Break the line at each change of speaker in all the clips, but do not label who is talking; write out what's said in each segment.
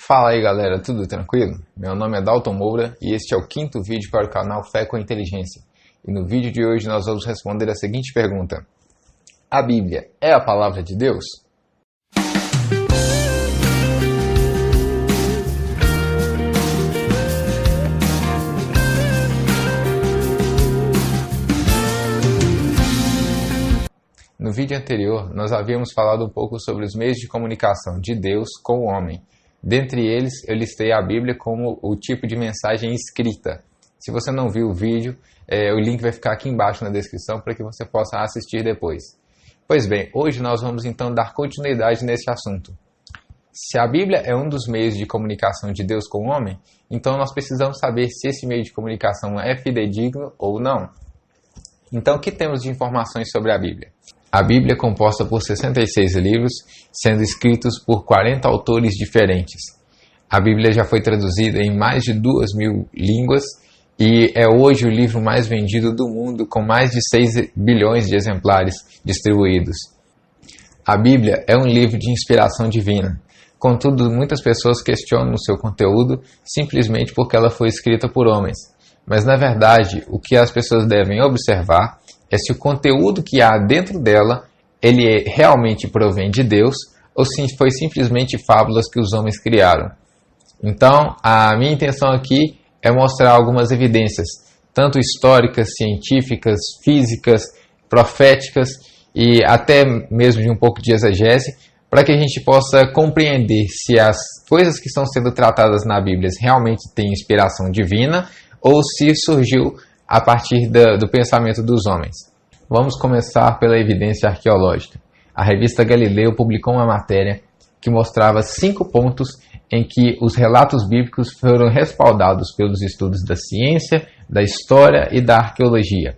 Fala aí galera, tudo tranquilo? Meu nome é Dalton Moura e este é o quinto vídeo para o canal Fé com Inteligência. E no vídeo de hoje nós vamos responder a seguinte pergunta: a Bíblia é a palavra de Deus? No vídeo anterior, nós havíamos falado um pouco sobre os meios de comunicação de Deus com o homem. Dentre eles, eu listei a Bíblia como o tipo de mensagem escrita. Se você não viu o vídeo, o link vai ficar aqui embaixo na descrição para que você possa assistir depois. Pois bem, hoje nós vamos então dar continuidade nesse assunto. Se a Bíblia é um dos meios de comunicação de Deus com o homem, então nós precisamos saber se esse meio de comunicação é fidedigno ou não. Então, o que temos de informações sobre a Bíblia? A Bíblia é composta por 66 livros, sendo escritos por 40 autores diferentes. A Bíblia já foi traduzida em mais de 2.000 línguas e é hoje o livro mais vendido do mundo, com mais de 6 bilhões de exemplares distribuídos. A Bíblia é um livro de inspiração divina. Contudo, muitas pessoas questionam o seu conteúdo simplesmente porque ela foi escrita por homens. Mas, na verdade, o que as pessoas devem observar é se o conteúdo que há dentro dela, ele realmente provém de Deus ou se foi simplesmente fábulas que os homens criaram. Então, a minha intenção aqui é mostrar algumas evidências, tanto históricas, científicas, físicas, proféticas e até mesmo de um pouco de exegese, para que a gente possa compreender se as coisas que estão sendo tratadas na Bíblia realmente têm inspiração divina ou se surgiu a partir do pensamento dos homens. Vamos começar pela evidência arqueológica. A revista Galileu publicou uma matéria que mostrava 5 pontos em que os relatos bíblicos foram respaldados pelos estudos da ciência, da história e da arqueologia.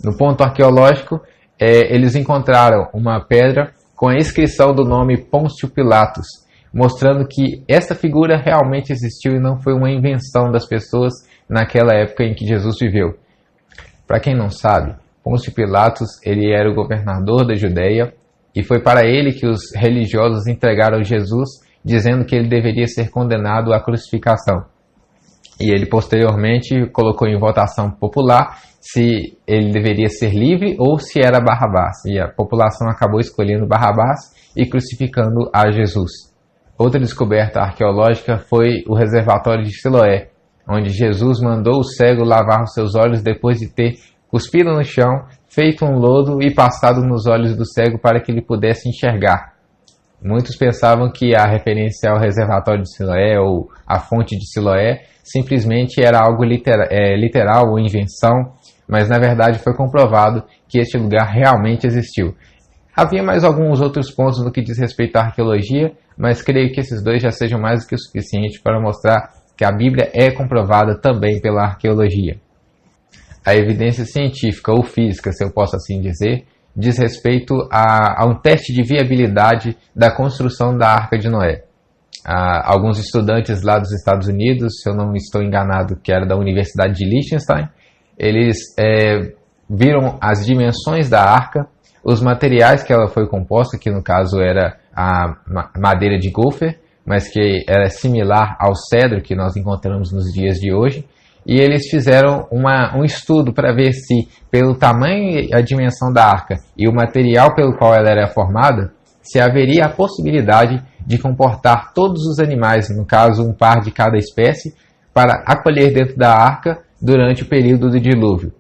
No ponto arqueológico, eles encontraram uma pedra com a inscrição do nome Pôncio Pilatos, mostrando que essa figura realmente existiu e não foi uma invenção das pessoas naquela época em que Jesus viveu. Para quem não sabe, Pôncio Pilatos ele era o governador da Judéia e foi para ele que os religiosos entregaram Jesus, dizendo que ele deveria ser condenado à crucificação. E ele posteriormente colocou em votação popular se ele deveria ser livre ou se era Barrabás. E a população acabou escolhendo Barrabás e crucificando a Jesus. Outra descoberta arqueológica foi o reservatório de Siloé, onde Jesus mandou o cego lavar os seus olhos depois de ter cuspido no chão, feito um lodo e passado nos olhos do cego para que ele pudesse enxergar. Muitos pensavam que a referência ao reservatório de Siloé ou a fonte de Siloé simplesmente era algo literal ou invenção, mas na verdade foi comprovado que este lugar realmente existiu. Havia mais alguns outros pontos no que diz respeito à arqueologia, mas creio que esses dois já sejam mais do que o suficiente para mostrar que a Bíblia é comprovada também pela arqueologia. A evidência científica ou física, se eu posso assim dizer, diz respeito a um teste de viabilidade da construção da Arca de Noé. Alguns estudantes lá dos Estados Unidos, se eu não estou enganado, que era da Universidade de Liechtenstein, eles viram as dimensões da arca, os materiais que ela foi composta, que no caso era a madeira de gopher, mas que era similar ao cedro que nós encontramos nos dias de hoje, e eles fizeram um estudo para ver se, pelo tamanho e a dimensão da arca e o material pelo qual ela era formada, se haveria a possibilidade de comportar todos os animais, no caso um par de cada espécie, para acolher dentro da arca durante o período do dilúvio.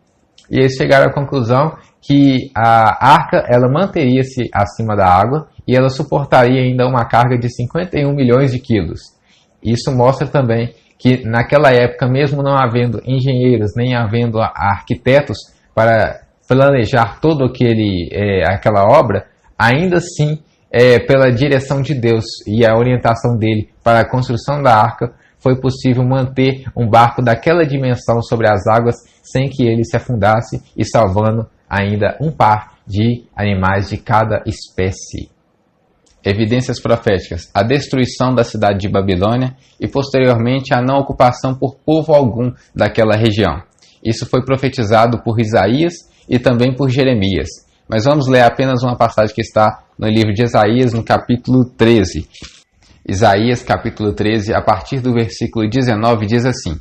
E eles chegaram à conclusão que a arca ela manteria-se acima da água e ela suportaria ainda uma carga de 51 milhões de quilos. Isso mostra também que naquela época, mesmo não havendo engenheiros nem havendo arquitetos para planejar toda aquela obra, ainda assim, pela direção de Deus e a orientação dele para a construção da arca, foi possível manter um barco daquela dimensão sobre as águas sem que ele se afundasse e salvando ainda um par de animais de cada espécie. Evidências proféticas: a destruição da cidade de Babilônia e posteriormente a não ocupação por povo algum daquela região. Isso foi profetizado por Isaías e também por Jeremias. Mas vamos ler apenas uma passagem que está no livro de Isaías, no capítulo 13. Isaías capítulo 13, a partir do versículo 19, diz assim: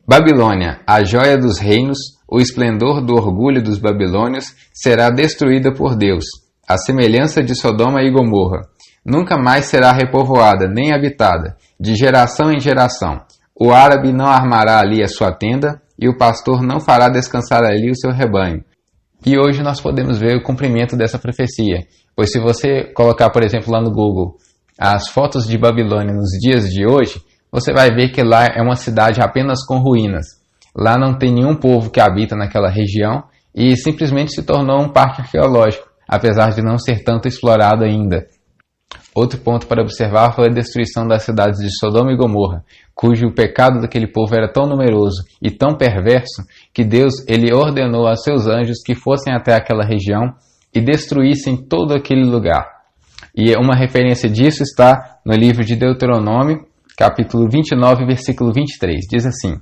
Babilônia, a joia dos reinos, o esplendor do orgulho dos babilônios, será destruída por Deus, a semelhança de Sodoma e Gomorra. Nunca mais será repovoada, nem habitada, de geração em geração. O árabe não armará ali a sua tenda, e o pastor não fará descansar ali o seu rebanho. E hoje nós podemos ver o cumprimento dessa profecia, pois se você colocar, por exemplo, lá no Google, as fotos de Babilônia nos dias de hoje, você vai ver que lá é uma cidade apenas com ruínas. Lá não tem nenhum povo que habita naquela região e simplesmente se tornou um parque arqueológico, apesar de não ser tanto explorado ainda. Outro ponto para observar foi a destruição das cidades de Sodoma e Gomorra, cujo pecado daquele povo era tão numeroso e tão perverso que Deus ele ordenou a seus anjos que fossem até aquela região e destruíssem todo aquele lugar. E uma referência disso está no livro de Deuteronômio, capítulo 29, versículo 23. Diz assim: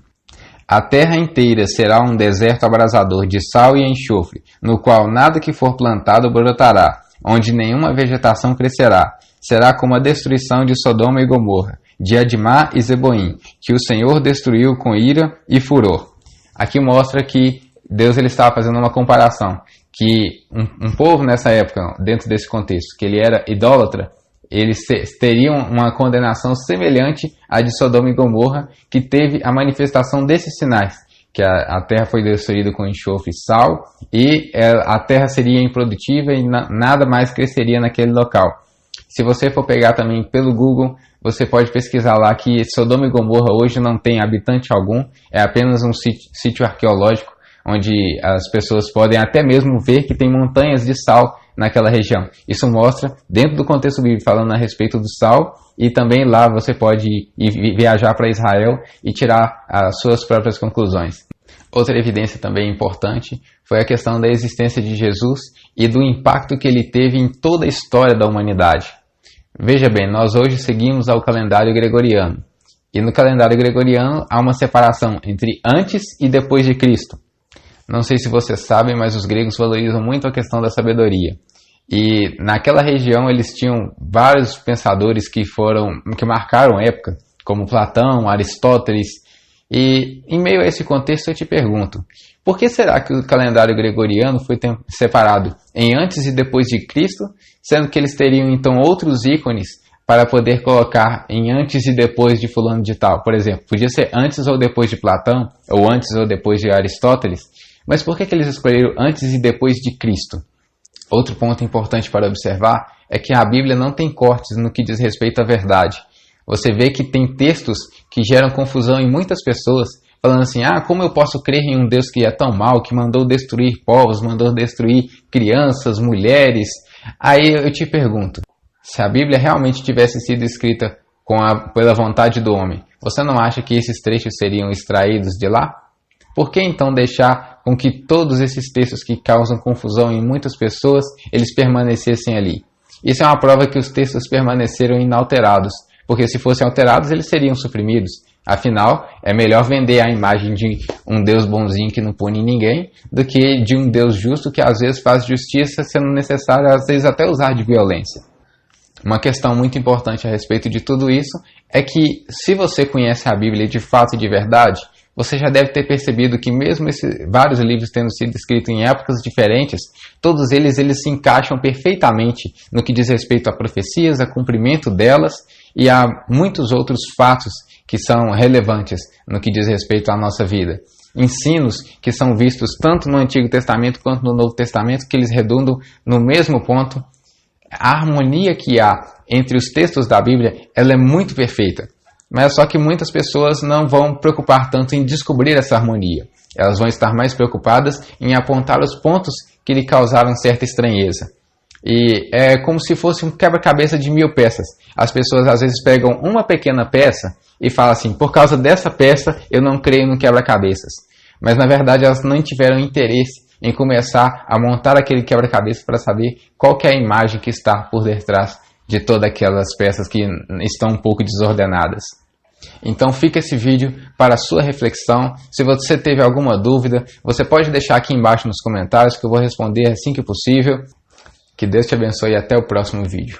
A terra inteira será um deserto abrasador de sal e enxofre, no qual nada que for plantado brotará, onde nenhuma vegetação crescerá. Será como a destruição de Sodoma e Gomorra, de Admá e Zeboim, que o Senhor destruiu com ira e furor. Aqui mostra que Deus ele estava fazendo uma comparação, que um povo nessa época, dentro desse contexto, que ele era idólatra, eles teriam uma condenação semelhante à de Sodoma e Gomorra, que teve a manifestação desses sinais, que a terra foi destruída com enxofre e sal, e a terra seria improdutiva e nada mais cresceria naquele local. Se você for pegar também pelo Google, você pode pesquisar lá que Sodoma e Gomorra hoje não tem habitante algum, é apenas um sítio arqueológico, onde as pessoas podem até mesmo ver que tem montanhas de sal naquela região. Isso mostra, dentro do contexto bíblico, falando a respeito do sal, e também lá você pode ir viajar para Israel e tirar as suas próprias conclusões. Outra evidência também importante foi a questão da existência de Jesus e do impacto que ele teve em toda a história da humanidade. Veja bem, nós hoje seguimos ao calendário gregoriano. E no calendário gregoriano há uma separação entre antes e depois de Cristo. Não sei se vocês sabem, mas os gregos valorizam muito a questão da sabedoria. E naquela região eles tinham vários pensadores que marcaram a época, como Platão, Aristóteles. E em meio a esse contexto eu te pergunto, por que será que o calendário gregoriano foi separado em antes e depois de Cristo, sendo que eles teriam então outros ícones para poder colocar em antes e depois de fulano de tal? Por exemplo, podia ser antes ou depois de Platão, ou antes ou depois de Aristóteles, mas por que eles escolheram antes e depois de Cristo? Outro ponto importante para observar é que a Bíblia não tem cortes no que diz respeito à verdade. Você vê que tem textos que geram confusão em muitas pessoas, falando assim, como eu posso crer em um Deus que é tão mau, que mandou destruir povos, mandou destruir crianças, mulheres? Aí eu te pergunto, se a Bíblia realmente tivesse sido escrita pela vontade do homem, você não acha que esses trechos seriam extraídos de lá? Por que então deixar com que todos esses textos que causam confusão em muitas pessoas, eles permanecessem ali? Isso é uma prova que os textos permaneceram inalterados, porque se fossem alterados, eles seriam suprimidos. Afinal, é melhor vender a imagem de um Deus bonzinho que não pune ninguém, do que de um Deus justo que às vezes faz justiça, sendo necessário às vezes até usar de violência. Uma questão muito importante a respeito de tudo isso é que, se você conhece a Bíblia de fato e de verdade, você já deve ter percebido que mesmo vários livros tendo sido escritos em épocas diferentes, todos eles se encaixam perfeitamente no que diz respeito a profecias, a cumprimento delas e a muitos outros fatos que são relevantes no que diz respeito à nossa vida. Ensinos que são vistos tanto no Antigo Testamento quanto no Novo Testamento, que eles redundam no mesmo ponto. A harmonia que há entre os textos da Bíblia, ela é muito perfeita. Mas só que muitas pessoas não vão preocupar tanto em descobrir essa harmonia. Elas vão estar mais preocupadas em apontar os pontos que lhe causaram certa estranheza. E é como se fosse um quebra-cabeça de 1000 peças. As pessoas às vezes pegam uma pequena peça e falam assim, por causa dessa peça eu não creio no quebra-cabeças. Mas na verdade elas não tiveram interesse em começar a montar aquele quebra-cabeça para saber qual que é a imagem que está por detrás de todas aquelas peças que estão um pouco desordenadas. Então fica esse vídeo para a sua reflexão. Se você teve alguma dúvida, você pode deixar aqui embaixo nos comentários que eu vou responder assim que possível. Que Deus te abençoe e até o próximo vídeo.